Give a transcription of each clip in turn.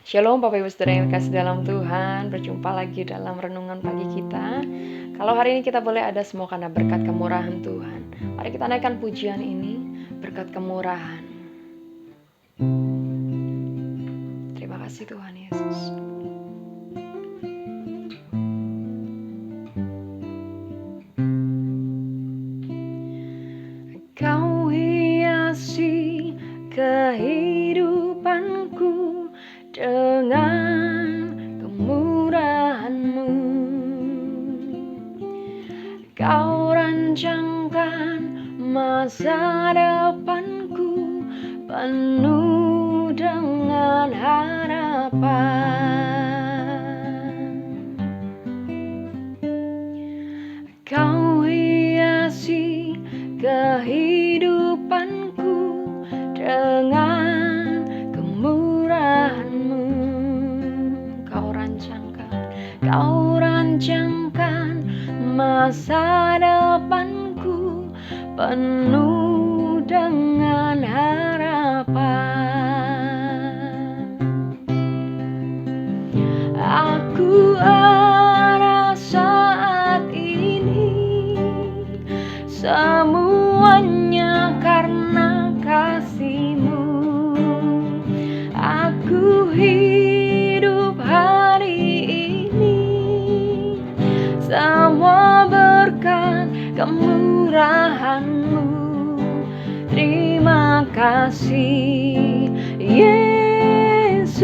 Shalom Bapak Ibu Saudara yang dikasih dalam Tuhan. Berjumpa lagi dalam renungan pagi kita. Kalau hari ini kita boleh ada semua karena berkat kemurahan Tuhan. Mari kita naikkan pujian ini, berkat kemurahan. Terima kasih Tuhan Yesus. Kau hiasi kehidupanku dengan kemurahan-Mu. Kau rancangkan masa depanku penuh dengan harapan. Kau hiasi kehidupanku dengan kemurahan-Mu. Kau rancangkan masa depanku penuh dengan harapan. Aku ada saat ini, semuanya karena kasih-Mu. Aku hidup hari ini, semua berkat kemurahan-Mu. Terima kasih Yesus,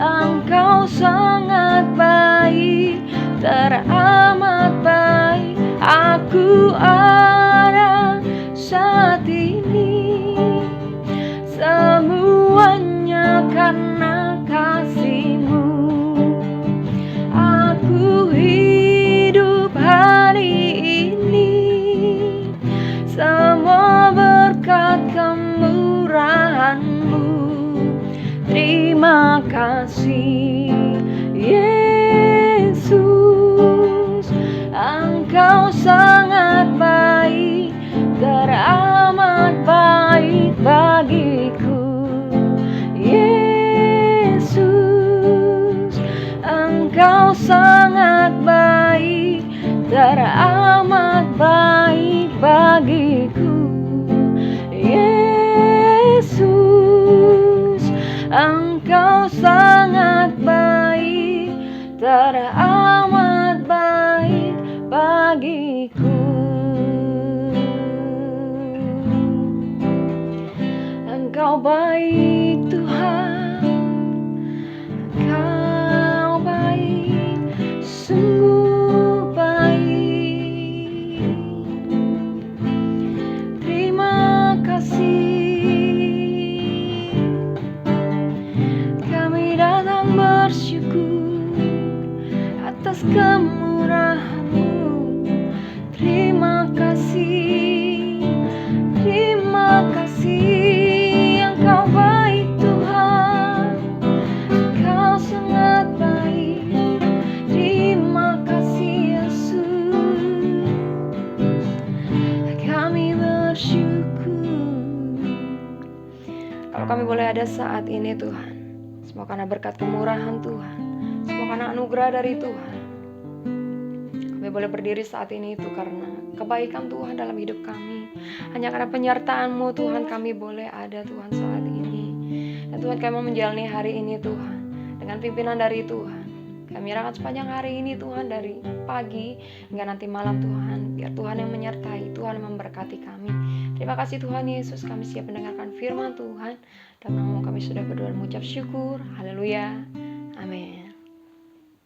Engkau sangat baik, teramat baik. Aku ada saat ini, semuanya karena kasih-Mu. Aku hidup hari ini, semua berkat kemurahan-Mu. Terima kasih Yesus, Engkau sangat baik, teramat baik bagiku. Yesus, Engkau sangat baik, teramat baik bagiku. Yesus, Engkau sangat baik, teramat baik bagiku. Engkau baik Tuhan, Engkau baik, sungguh baik. Terima kasih, kami datang bersyukur atas kemurahan-Mu. Terima kasih, terima kasih. Engkau baik Tuhan, Engkau sangat baik. Terima kasih Yesus, kami bersyukur. Kalau kami boleh ada saat ini Tuhan, semua karena berkat kemurahan Tuhan, semua karena anugerah dari Tuhan. Kami boleh berdiri saat ini itu karena kebaikan Tuhan dalam hidup kami. Hanya karena penyertaan-Mu Tuhan kami boleh ada Tuhan saat ini. Dan Tuhan kami mau menjalani hari ini Tuhan dengan pimpinan dari Tuhan. Kami nyerahkan sepanjang hari ini Tuhan, dari pagi hingga nanti malam Tuhan. Biar Tuhan yang menyertai, Tuhan yang memberkati kami. Terima kasih Tuhan Yesus, kami siap mendengarkan firman Tuhan. Dan nama kami sudah berdoa dan mengucap syukur. Haleluya. Amin.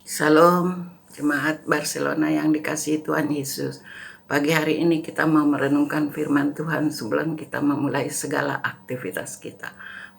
Salam jemaat Barcelona yang dikasihi Tuhan Yesus. Pagi hari ini kita mau merenungkan firman Tuhan sebelum kita memulai segala aktivitas kita.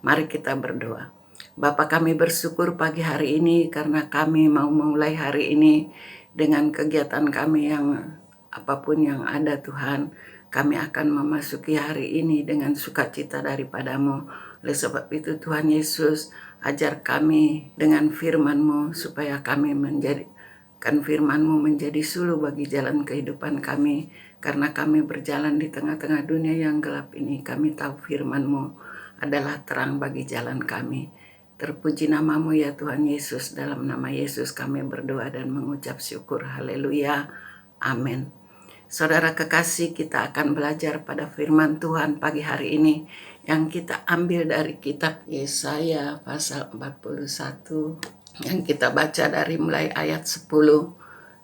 Mari kita berdoa. Bapa, kami bersyukur pagi hari ini karena kami mau memulai hari ini dengan kegiatan kami yang apapun yang ada Tuhan. Kami akan memasuki hari ini dengan sukacita daripada-Mu. Oleh sebab itu Tuhan Yesus, ajar kami dengan firman-Mu supaya kami menjadikan firman-Mu menjadi suluh bagi jalan kehidupan kami. Karena kami berjalan di tengah-tengah dunia yang gelap ini, kami tahu firman-Mu adalah terang bagi jalan kami. Terpuji namamu ya Tuhan Yesus. Dalam nama Yesus kami berdoa dan mengucap syukur. Haleluya. Amin. Saudara kekasih, kita akan belajar pada firman Tuhan pagi hari ini yang kita ambil dari kitab Yesaya pasal 41 yang kita baca dari mulai ayat 10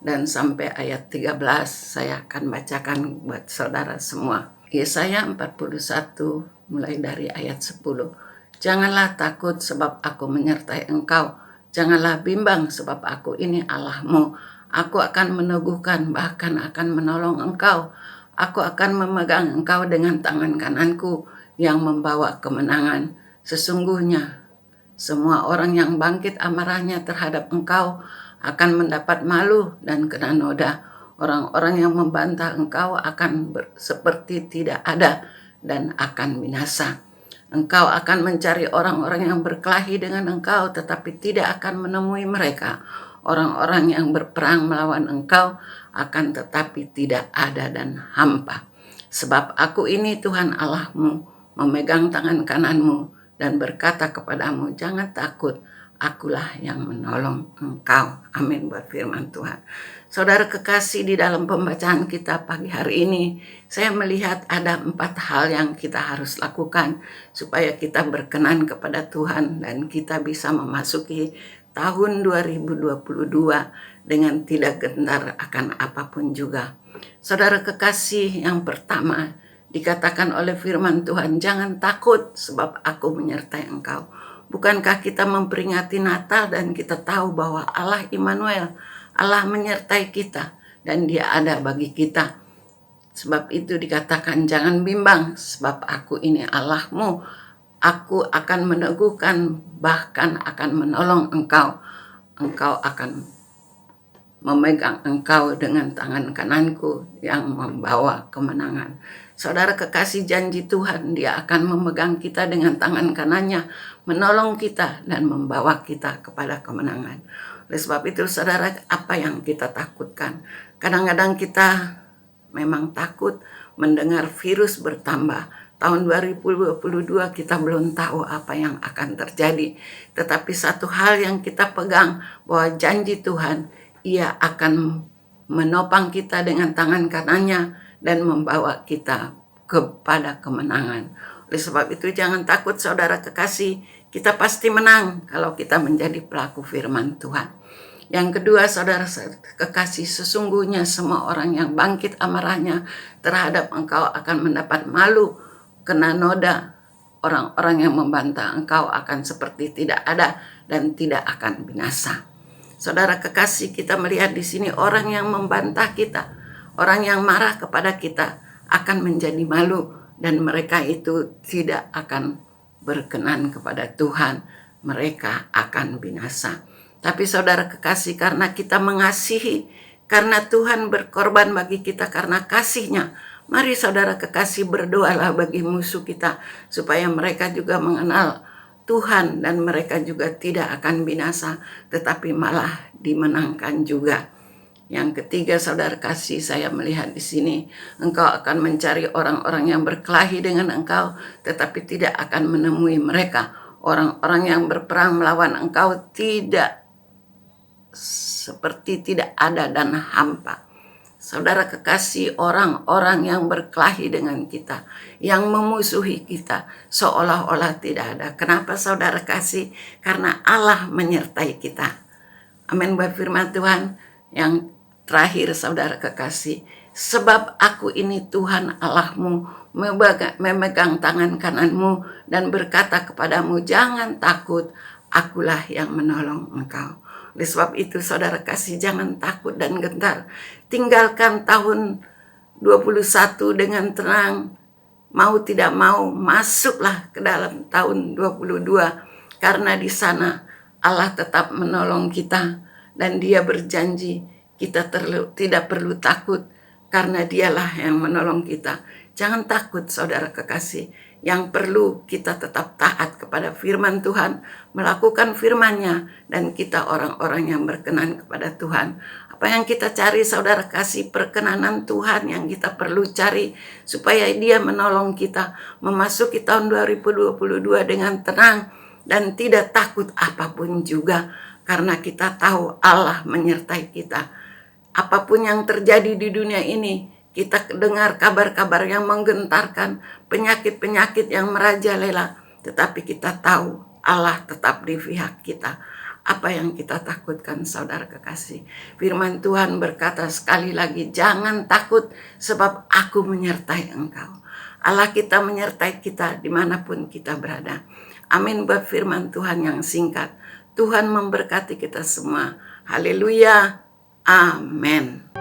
dan sampai ayat 13. Saya akan bacakan buat saudara semua. Yesaya 41 mulai dari ayat 10. Janganlah takut sebab aku menyertai engkau. Janganlah bimbang sebab aku ini Allahmu. Aku akan meneguhkan, bahkan akan menolong engkau. Aku akan memegang engkau dengan tangan kananku yang membawa kemenangan. Sesungguhnya semua orang yang bangkit amarahnya terhadap engkau akan mendapat malu dan kena noda. Orang-orang yang membantah engkau akan seperti tidak ada dan akan binasa. Engkau akan mencari orang-orang yang berkelahi dengan engkau, tetapi tidak akan menemui mereka. Orang-orang yang berperang melawan engkau akan tetapi tidak ada dan hampa. Sebab aku ini Tuhan Allahmu, memegang tangan kananmu dan berkata kepadamu, jangan takut, akulah yang menolong engkau. Amin buat firman Tuhan. Saudara kekasih, di dalam pembacaan kita pagi hari ini, saya melihat ada 4 hal yang kita harus lakukan supaya kita berkenan kepada Tuhan dan kita bisa memasuki tahun 2022 dengan tidak gentar akan apapun juga. Saudara kekasih, yang pertama dikatakan oleh firman Tuhan, jangan takut sebab aku menyertai engkau. Bukankah kita memperingati Natal dan kita tahu bahwa Allah Immanuel, Allah menyertai kita dan Dia ada bagi kita. Sebab itu dikatakan jangan bimbang sebab aku ini Allahmu. Aku akan meneguhkan, bahkan akan menolong engkau. Engkau akan memegang engkau dengan tangan kananku yang membawa kemenangan. Saudara kekasih, janji Tuhan, Dia akan memegang kita dengan tangan kanannya, menolong kita dan membawa kita kepada kemenangan. Oleh sebab itu, saudara, apa yang kita takutkan? Kadang-kadang kita memang takut mendengar virus bertambah. Tahun 2022 kita belum tahu apa yang akan terjadi. Tetapi satu hal yang kita pegang, bahwa janji Tuhan, Ia akan menopang kita dengan tangan kanannya dan membawa kita kepada kemenangan. Oleh sebab itu jangan takut saudara kekasih, kita pasti menang kalau kita menjadi pelaku firman Tuhan. Yang kedua, saudara kekasih, sesungguhnya semua orang yang bangkit amarahnya terhadap engkau akan mendapat malu, kena noda. Orang-orang yang membantah engkau akan seperti tidak ada dan tidak akan binasa. Saudara kekasih, kita melihat di sini orang yang membantah kita, orang yang marah kepada kita akan menjadi malu dan mereka itu tidak akan berkenan kepada Tuhan. Mereka akan binasa. Tapi saudara kekasih, karena kita mengasihi, karena Tuhan berkorban bagi kita karena kasih-Nya, mari saudara kekasih berdoalah bagi musuh kita supaya mereka juga mengenal Tuhan dan mereka juga tidak akan binasa tetapi malah dimenangkan juga. Yang ketiga, saudara kasih, saya melihat di sini engkau akan mencari orang-orang yang berkelahi dengan engkau tetapi tidak akan menemui mereka. Orang-orang yang berperang melawan engkau tidak seperti tidak ada dan hampa. Saudara kekasih, orang-orang yang berkelahi dengan kita, yang memusuhi kita, seolah-olah tidak ada. Kenapa saudara kasih? Karena Allah menyertai kita. Amin buat firman Tuhan. Yang terakhir saudara kekasih, sebab aku ini Tuhan Allahmu, memegang tangan kananmu dan berkata kepadamu, jangan takut, akulah yang menolong engkau. Oleh sebab itu saudara kasih, jangan takut dan gentar. Tinggalkan tahun 21 dengan tenang. Mau tidak mau, masuklah ke dalam tahun 22. Karena di sana Allah tetap menolong kita. Dan Dia berjanji kita tidak perlu takut. Karena Dialah yang menolong kita. Jangan takut saudara kekasih. Yang perlu kita tetap taat kepada firman Tuhan, melakukan firman-Nya, dan kita orang-orang yang berkenan kepada Tuhan. Apa yang kita cari saudara kasih? Perkenanan Tuhan yang kita perlu cari supaya Dia menolong kita memasuki tahun 2022 dengan tenang, dan tidak takut apapun juga, karena kita tahu Allah menyertai kita. Apapun yang terjadi di dunia ini, kita dengar kabar-kabar yang menggentarkan, penyakit-penyakit yang merajalela, tetapi kita tahu Allah tetap di pihak kita. Apa yang kita takutkan, saudara kekasih? Firman Tuhan berkata sekali lagi, jangan takut sebab aku menyertai engkau. Allah kita menyertai kita dimanapun kita berada. Amin buat firman Tuhan yang singkat. Tuhan memberkati kita semua. Haleluya. Amin.